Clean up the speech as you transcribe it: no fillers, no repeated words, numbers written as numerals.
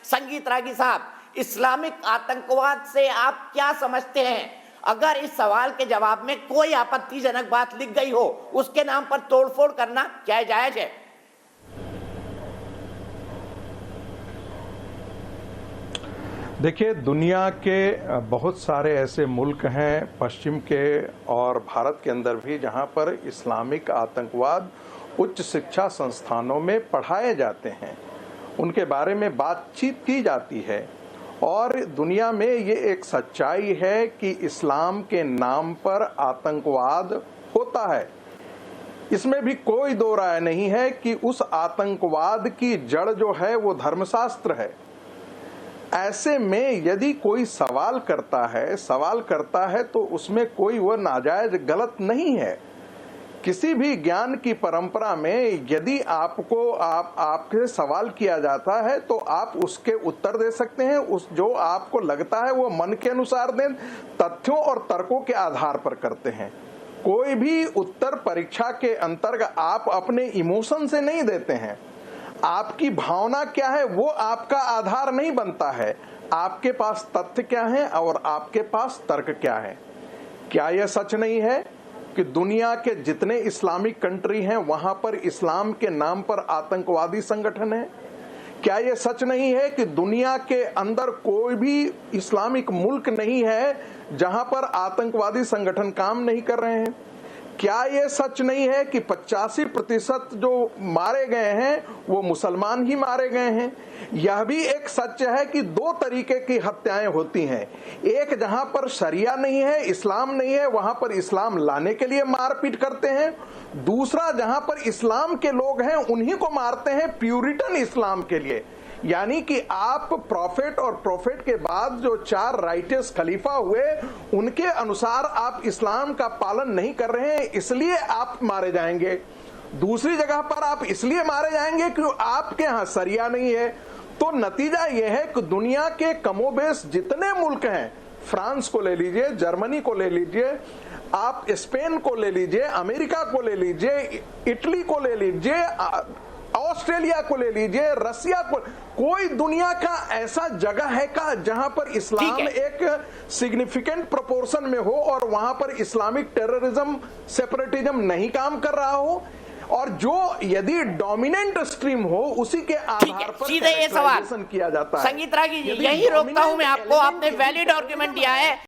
संगीत रागी साहब, इस्लामिक आतंकवाद से आप क्या समझते हैं? अगर इस सवाल के जवाब में कोई आपत्तिजनक बात लिख गई हो, उसके नाम पर तोड़फोड़ करना क्या जायज है? देखिए, दुनिया के बहुत सारे ऐसे मुल्क हैं पश्चिम के और भारत के अंदर भी जहां पर इस्लामिक आतंकवाद उच्च शिक्षा संस्थानों में पढ़ाए जाते हैं, उनके बारे में बातचीत की जाती है। और दुनिया में ये एक सच्चाई है कि इस्लाम के नाम पर आतंकवाद होता है। इसमें भी कोई दो राय नहीं है कि उस आतंकवाद की जड़ जो है वो धर्मशास्त्र है। ऐसे में यदि कोई सवाल करता है तो उसमें कोई वह नाजायज गलत नहीं है। किसी भी ज्ञान की परंपरा में यदि आपके सवाल किया जाता है तो आप उसके उत्तर दे सकते हैं, उस जो आपको लगता है वो मन के अनुसार दें, तथ्यों और तर्कों के आधार पर करते हैं। कोई भी उत्तर परीक्षा के अंतर्गत आप अपने इमोशन से नहीं देते हैं। आपकी भावना क्या है वो आपका आधार नहीं बनता है। आपके पास तथ्य क्या है और आपके पास तर्क क्या है। क्या यह सच नहीं है कि दुनिया के जितने इस्लामिक कंट्री हैं वहां पर इस्लाम के नाम पर आतंकवादी संगठन है? क्या यह सच नहीं है कि दुनिया के अंदर कोई भी इस्लामिक मुल्क नहीं है जहां पर आतंकवादी संगठन काम नहीं कर रहे हैं? क्या यह सच नहीं है कि 85% जो मारे गए हैं वो मुसलमान ही मारे गए हैं? यह भी एक सच है कि दो तरीके की हत्याएं होती हैं। एक जहां पर शरिया नहीं है, इस्लाम नहीं है, वहां पर इस्लाम लाने के लिए मारपीट करते हैं। दूसरा जहां पर इस्लाम के लोग हैं उन्हीं को मारते हैं प्यूरिटन इस्लाम के लिए। यानी कि आप प्रॉफिट और प्रॉफिट के बाद जो 4 राइटियस खलीफा हुए उनके अनुसार आप इस्लाम का पालन नहीं कर रहे हैं, इसलिए आप मारे जाएंगे। दूसरी जगह पर आप इसलिए मारे जाएंगे कि आपके यहाँ शरिया नहीं है। तो नतीजा यह है कि दुनिया के कमोबेश जितने मुल्क हैं, फ्रांस को ले लीजिए, जर्मनी को ले लीजिए, आप स्पेन को ले लीजिए, अमेरिका को ले लीजिए, इटली को ले लीजिए, ऑस्ट्रेलिया को ले लीजिए, रसिया को, कोई दुनिया का ऐसा जगह है का जहां पर इस्लाम एक सिग्निफिकेंट प्रोपोर्शन में हो और वहां पर इस्लामिक टेररिज्म, सेपरेटिज्म नहीं काम कर रहा हो? और जो यदि डोमिनेंट स्ट्रीम हो उसी के आधार पर सीधे ये सवाल किया जाता है। संगीत रागी जी, यही रोकता हूं मैं आपको। आपने वैलिड आर्गुमेंट दिया है।